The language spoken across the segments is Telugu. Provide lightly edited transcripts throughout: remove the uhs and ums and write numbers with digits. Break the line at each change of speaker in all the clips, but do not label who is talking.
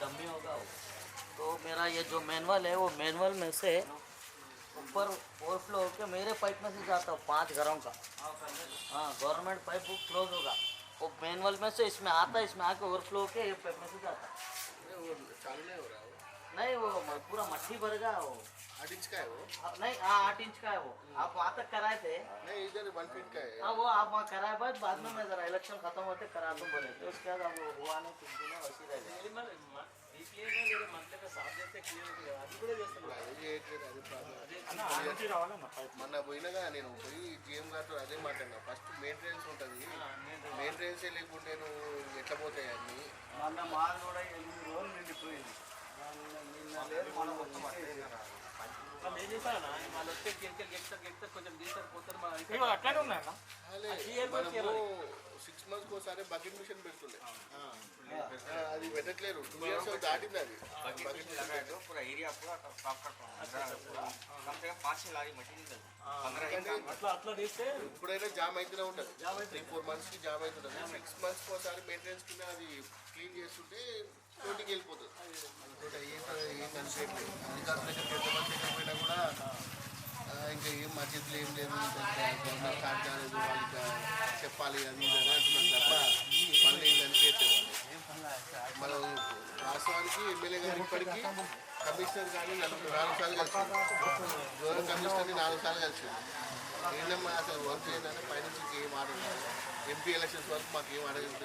डमी होगा वो। तो मेरा ये जो मैनुअल है वो मैनुअल में से ऊपर ओवरफ्लो होकर मेरे पाइप में से जाता है 5 घरों का। हाँ गवर्नमेंट पाइप वो क्लोज होगा, वो मैनुअल में से इसमें आता है, इसमें आके ओवरफ्लो होके ये पाइप में से जाता है।
वो चालू नहीं हो रहा वो।
नहीं वो पूरा मट्टी भर गया वो।
8 इंच का है वो।
नहीं हाँ 8 इंच का है वो। आप वहाँ तक कराए थे?
नहीं इधर 1 फीट का है।
हाँ वो आप वहाँ कराए बाद में मैं जरा इलेक्शन खत्म होते करा दूँ बोले, तो उसके बाद अब वो हुआ नहीं, कुछ दिन वैसी रह गया।
మొన్న పోయినగా నేను పోయి జిఎం గారితో అదే మాట్లాడినా, ఫస్ట్ మెయింటెనెన్స్ ఉంటుంది, మెయింటెనెన్సే లేకుంటే నువ్వు ఎట్లా పోతాయి అన్నీ.
మొన్న మాది కూడా 8 రోజులు నిండిపోయింది, నిన్న లేదు మనం ఏం చేశారన్నా వాళ్ళు వస్తే గెలుస్తారు కొంచెం తీస్తారు పోతారు అట్లానే ఉన్నాయన్నా.
6 మంత్స్కి ఒకసారి బకెట్ మిషన్ పెడుతుండే, అది పెట్టట్లేరు. 2 years దాటింది అది.
पूरा एरिया पूरा कम से कम 5-6 लारी मटेरियल
అట్లా తీస్తే
ఇప్పుడైనా జామ్ అయితేనే ఉంటుంది, 3-4 monthsకి జామ్ అవుతుంది. 6 monthsకి ఒకసారి మెయింటెనెన్స్ కింద అది క్లీన్ చేస్తుంటే 20కి వెళ్ళిపోతుంది. ఏం కనిపించట్లేదు అధికారుల దగ్గరికి ఎంతమంది దగ్గర పోయినా కూడా ఇంకా ఏం మధ్యలో ఏం లేదు, గవర్నమెంట్ స్టార్ట్ కాలేదు, వాళ్ళకి చెప్పాలి అది ఇది అని అంటున్నారు తప్ప పనులు ఏం కనిపించట్లేదు. మనం వాస్తవానికి ఎమ్మెల్యే గారు ఇప్పటికీ కమిషనర్ కానీ 4 సార్లు కలిసింది, గవర్నమెంట్ కమిషనర్ని 4 సార్లు కలిసింది. ఏంటమ్మా అసలు వర్క్ ఏంటంటే పైనుంచి ఏం ఆడలేదు, ఎంపీ ఎలక్షన్స్ వరకు మాకు ఏం అడగదు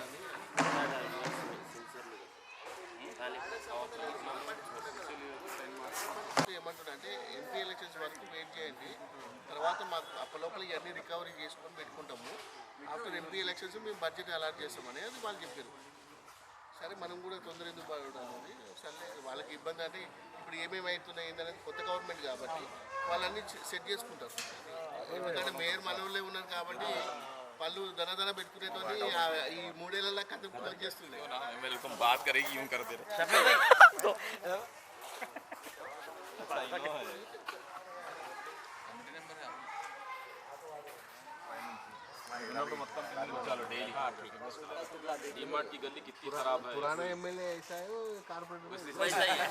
ఏమంటున్నా అంటే ఎంపీ ఎలక్షన్స్ వరకు వెయిట్ చేయండి, తర్వాత మాకు అప్పలోపల ఇవన్నీ రికవరీ చేసుకొని పెట్టుకుంటాము, ఆఫ్టర్ ఎంపీ ఎలక్షన్స్ మేము బడ్జెట్ అలాట్ చేస్తామని అది వాళ్ళు చెప్పారు. సరే మనం కూడా తొందర ఎందుకు పడాలి, సరే వాళ్ళకి ఇబ్బంది అంటే ఇప్పుడు ఏమేమి అవుతున్నాయి ఏంటనేది కొత్త గవర్నమెంట్ కాబట్టి వాళ్ళన్నీ సెట్ చేసుకుంటారు. ఎందుకంటే మేయర్ మనోళ్ళే ఉన్నారు కాబట్టి వాళ్ళు ధన పెట్టుకునేతో ఈ 3 ఏళ్ళ కథ క్లోజ్ చేస్తున్నాయి. पुराना एमएलए ऐसा है, वो कारपोरेटर
वैसा ही है।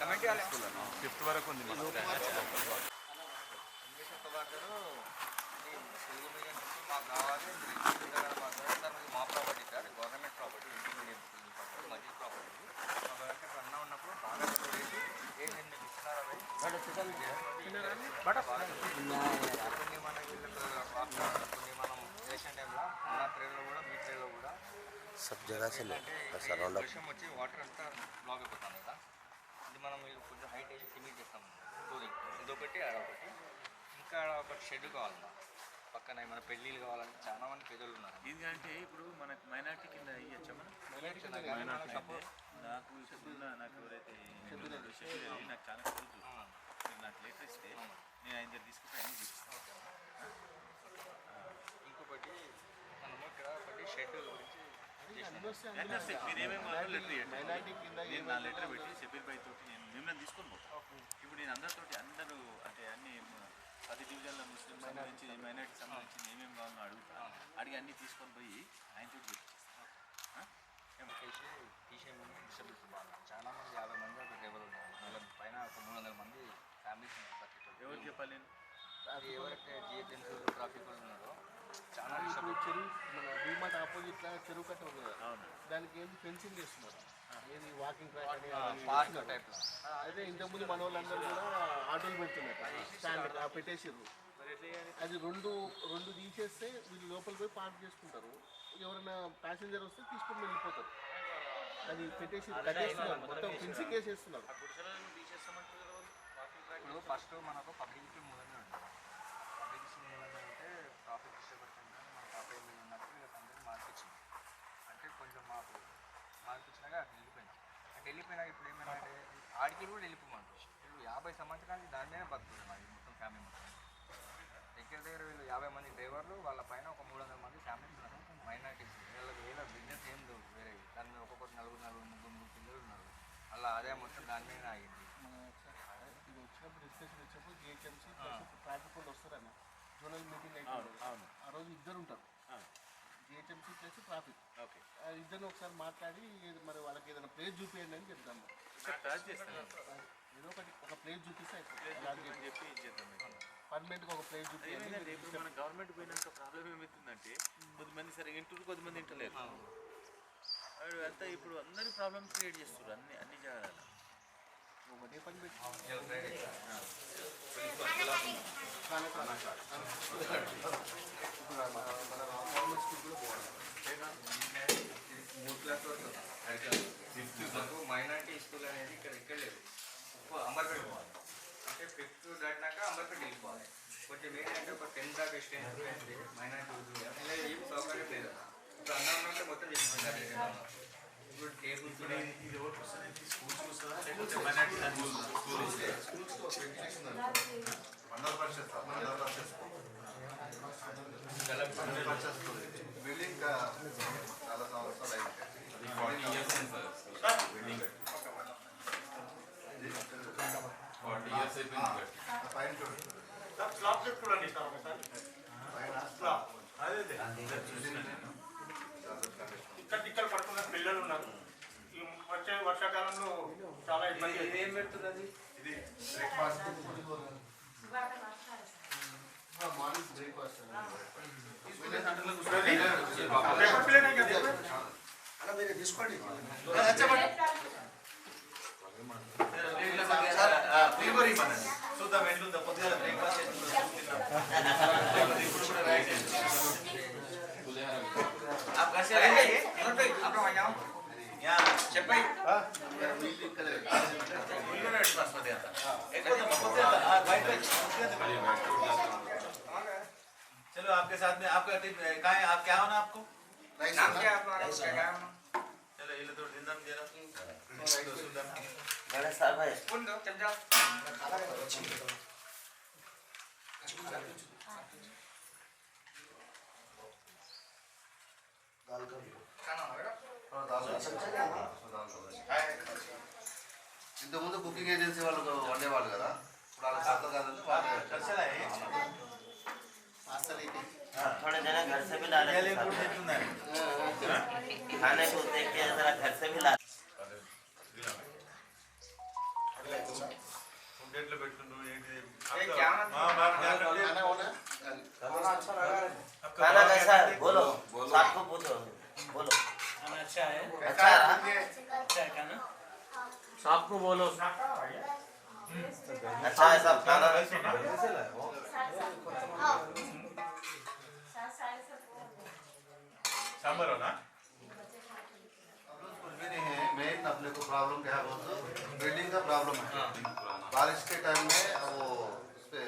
కమిటీ వాళ్ళ
5th వరకు ఉంది మన
తెలుగు మీడియం నుంచి మాకు కావాలి, దానికి మా property sir, government property, English medium property, మధ్య ప్రాపర్టీ మా దగ్గర అన్న ఉన్నప్పుడు బాగా చేసి ఏంటి మీకు ఇస్తున్నారా కొన్ని మన కొన్ని మనం చేసిన టైంలో ఉన్న ట్రైన్లో కూడా మీ ట్రైన్లో కూడా
सब जगह से
వర్షం వచ్చి వాటర్ అంతా బ్లాక్ అయిపోతాం కదా, ఇది మనం కొంచెం హైట్ వేసి సిమెంట్ చేస్తాం టూరింగ్, ఇదొకటి అదొకటి, ఇంకా ఒకటి షెడ్ కావాలన్నా పక్కన ఏమైనా పెళ్ళిళ్ళు కావాలంటే చాలా మంది పెద్దలు ఉన్నారు.
ఎందుకంటే ఇప్పుడు మనకు మైనార్టీ కింద ఇవ్వచ్చా మనం నాకు ఇప్పుడున్న నాకు ఎవరైతే నాకు చాలా తెలుసు, మీరు నాకు లెటర్ ఇస్తే నేను ఆయన దగ్గర తీసుకుంటే అన్నీ తీసుకుంటాను.
ఇంకొకటి మనము ఇక్కడ ఒకటి షెడ్ గురించి
మీరేమేమి లెటర్ ఇవ్వండి, నేను నా లెటర్ పెట్టి షబీర్ భాయ్ తోటి నేను మిమ్మల్ని తీసుకొని పోతాను. ఇప్పుడు నేను అందరితోటి అందరూ అంటే అన్ని 10 డివిజన్ల ముస్లిం సంబంధించి మైనార్టీకి సంబంధించి ఏమేమి కావాలో అడుగుతాను, అడిగి అన్నీ తీసుకొని పోయి ఆయనతో
తీసేయమని డిస్టర్బెన్స్ బాగా చాలా మంది 50 మంది అక్కడ డ్రైవర్లు ఉన్నారు, వాళ్ళ పైన ఒక 300 మంది ఫ్యామిలీస్ ఉన్నారు.
ఎవరు చెప్పాలి నేను
అది ఎవరైతే జిహెచ్ఎంసీ ట్రాఫిక్ వాళ్ళు ఉన్నారో చాలా
చెరువు మన భీమాట్ ఆపోజిట్లో చెరువు కట్ట ఉంది కదా, దానికి ఏంటి ఫెన్సింగ్ చేస్తున్నారు, ఏది వాకింగ్ ట్రాక్
పార్క్ టైప్లో.
అదే ఇంతకుముందు మన వాళ్ళందరూ కూడా ఆటోలు పెడుతున్నారు, స్టాండ్ పెట్టేసారు. అది రెండు తీసేస్తే వీళ్ళు లోపల పోయి పార్క్ చేసుకుంటారు, ఎవరైనా ప్యాసింజర్ వస్తే తీసుకొని వెళ్ళిపోతారు. అది కట్టేస్తున్నారు, మొత్తం ఫెన్సింగ్ వేసేస్తున్నారు.
ఇప్పుడు ఫస్ట్ మనకు పబ్లిక్ మూలంగా ఉంటుంది, పబ్లిక్ మూలంగా అంటే ట్రాఫిక్ ఇష్టపడుతుంది మన ట్రాఫిక్ మీద ఉన్నట్టు అందరూ మార్పించింది, అంటే కొంచెం మార్పించినాక అక్కడ వెళ్ళిపోయినాం. అంటే వెళ్ళిపోయినాక ఇప్పుడు ఏమైనా అంటే ఆడికి కూడా వెళ్ళిపోమంటారు. ఇప్పుడు 50 సంవత్సరాలకి దాని మీద బతుకుతుంది మాది మొత్తం ఫ్యామిలీ మొత్తం. దగ్గర వీళ్ళు 50 మంది డ్రైవర్లు, వాళ్ళ పైన ఒక 300 మంది ఫ్యామిలీస్ ఉన్నారు, మైనార్టీస్, వీళ్ళ బిజినెస్ ఏం లేవు వేరే, దాని మీద ఒక్కొక్కటి 4 పిల్లలు ఉన్నారు. అలా
నోటిఫికేషన్ వచ్చినప్పుడు జిహెచ్ఎంసీ ప్లస్ ట్రాఫిక్ వాళ్ళు వస్తారన్న జోనల్ మీటింగ్ అయితే ఆ రోజు ఇద్దరు ఉంటారు జిహెచ్ఎంసీ ప్లస్ ట్రాఫిక్
ఓకే
ఇద్దరు ఒకసారి మాట్లాడి మరి వాళ్ళకి ఏదైనా ప్లేస్ చూపించండి అని చెప్తాము ఏదో ఒకటి ఒక ప్లేస్ చూపిస్తే అయిపోతుంది
చెప్పి చేద్దాం
పర్మనెంట్గా ఒక ప్లేస్ చూపించండి
ఏమైందంటే ఇప్పుడు మన గవర్నమెంట్ పోయినాక ప్రాబ్లం ఏమవుతుందంటే కొద్దిమంది సరే ఇంటూరు కొద్దిమంది ఇంటలేరు అంతా ఇప్పుడు అందరూ ప్రాబ్లమ్స్ క్రియేట్ చేస్తారు అన్ని జాగాలలో
ఒకటే పని పెట్టి
మైనార్టీ స్కూల్ అనేది ఇక్కడ లేదు అంబర్పేట పోవాలి అంటే 5th దాటినాక అంబర్పేట వెళ్ళిపోవాలి కొంచెం ఏంటంటే ఒక 10 దాకా స్టేజ్ మైనార్టీ ఏం సౌకర్యం లేదు ఇప్పుడు అన్నం మొత్తం చేసుకుంటారు ఇప్పుడు టేబుల్స్
ఇది ఓటు వస్తుంది స్కూల్స్ వస్తుందా లేకపోతే మైనార్టీ
బిల్డింగ్ చాలా సంవత్సరాలు
ఇక్కడ పడుతున్న పిల్లలు ఉన్నారు ఈ వచ్చే వర్షాకాలంలో చాలా ఇబ్బంది
ఏం పెడుతున్నది
ఇది
మార్నింగ్ బ్రేక్ఫాస్ట్
అలా మీరు తీసుకోండి
చూద్దాం ఎట్లుందా పొద్దుగా బ్రేక్ఫాస్ట్ ఇప్పుడు కూడా రైట్ आप घर से आए आपका यहाँ చెప్పై चलो आपके साथ में आपका टीम कहाँ है आप क्या होना आपको
नाम क्या है आपका क्या है
चलो ये तो दिन दे रहा
गणेश साहब भाई
कौन दो चल जाओ
ఇంతకుముందు కుకింగ్ ఏజెన్సీ వాళ్ళు వండేవాళ్ళు కదా ఇప్పుడు వాళ్ళ శాతం కాదంటే
थोड़े जना घर से भी ला लेते खाने को देख के जरा घर से भी ला खाना कैसा है बोलो साथ को पूछो बोलो खाना अच्छा है अच्छा है खाना साथ को बोलो अच्छा है सब खाना
सांबर हो ना
कुछ भी नहीं है मेन अपने को प्रॉब्लम क्या है बोलते बिल्डिंग का प्रॉब्लम है बारिश के टाइम में वो उस पे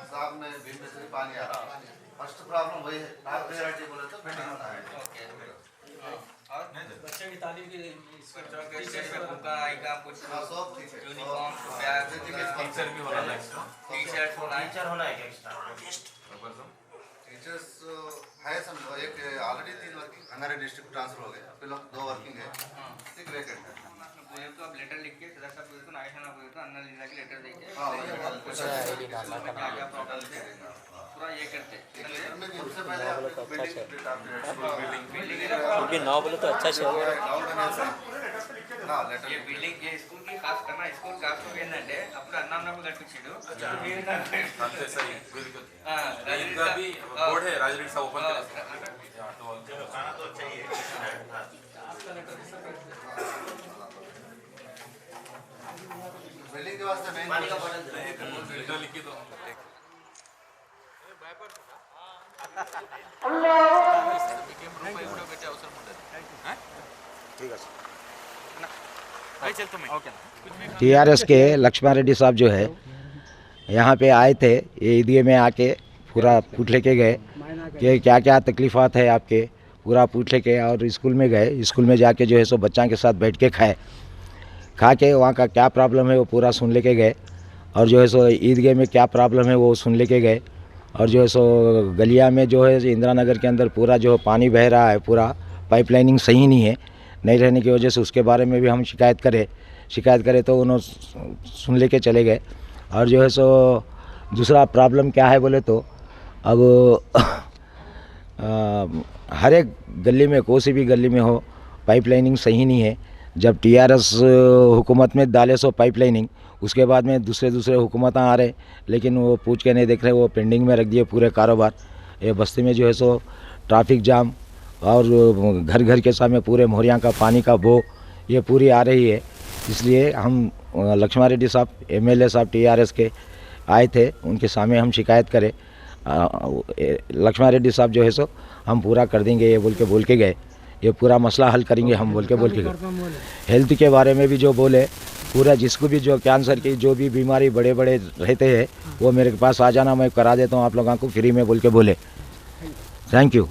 साहब में भीम में से पानी आ रहा है फर्स्ट प्रॉब्लम वही है टॉप प्रायोरिटी बोले तो बिल्डिंग होना है
बच्चे की तालीम की टीचर्स का बुक आएगा कुछ
हाँ सब ठीक है
यूनिफॉर्म बैग
टीचर भी हो रहा है
टी-शर्ट होना
टीचर होना है एक्स्ट्रा
टीचर्स है समझो एक ऑलरेडी 3 वर्किंग हमारे डिस्ट्रिक्ट ट्रांसफर हो गए फिर 2 वर्किंग है एक वैकेंट है
बोले तो अब लेटर लिख के सदर साहब बोले तो नायशा ना बोले तो अन्ना लीला की लेटर देके
हाँ
क्या क्या प्रॉब्लम है पूरा ये करते
उससे पहले बिल्डिंग
क्योंकि 9 बोले तो अच्छा से
हाँ लेटर
ये बिल्डिंग ये स्कूल की खास करना स्कूल खास तो ఏంటంటే అప్పుడు అన్నం కట్టించాడు
అంతే సही बिल्कुल
ఇన్కా
भी बोर्ड है राजरेड्डी साहब ओपन करा
चलो खाना तो अच्छा ही है
बिल्डिंग के वास्ते मेन
पानी का बोतल दे
लेटर लिखी दो
टीआरएस के लक्ष्मण रेड्डी साहब जो है यहाँ पे आए थे ये ईदगाह में आके पूरा पूछ लेके गए कि क्या क्या तकलीफ़ात है आपके पूरा पूछ लेके और स्कूल में गए स्कूल में जाके जो है सो बच्चों के साथ बैठ के खा के वहाँ का क्या प्रॉब्लम है वो पूरा सुन लेके गए और जो है सो ईदगाह में क्या प्रॉब्लम है वो सुन लेके गए और जो है सो गलिया में जो है इंदिरा नगर के अंदर पूरा जो पानी बह रहा है पूरा पाइपलाइनिंग सही नहीं है नहीं रहने की वजह से उसके बारे में भी हम शिकायत करें तो उन्होंने सुन लेके चले गए और जो है सो दूसरा प्रॉब्लम क्या है बोले तो अब हर एक गली में कोई सी भी गली में हो पाइप लाइनिंग सही नहीं है। जब टीआरएस हुकूमत में डाले सो पाइप लाइनिंग, उसके बाद में दूसरे हुकूमत आ रहे, लेकिन वो पूछ के नहीं देख रहे, वो पेंडिंग में रख दिए पूरे कारोबार। ये बस्ती में जो है सो ट्रैफिक जाम और घर घर के सामने पूरे मोहरिया का पानी का बो ये पूरी आ रही है। इसलिए हम लक्ष्मण रेड्डी साहब एमएलए साहब टीआरएस के आए थे, उनके सामने हम शिकायत करें। लक्ष्मण रेड्डी साहब जो है सो हम पूरा कर देंगे ये बोल के गए, ये पूरा मसला हल करेंगे हम बोल के गए। हेल्थ के बारे में भी जो बोले, पूरा जिसको भी जो कैंसर की जो भी बीमारी बड़े रहते हैं वो मेरे पास आ जाना, मैं करा देता हूँ आप लोगों को फ्री में बोल के बोले। Thank you.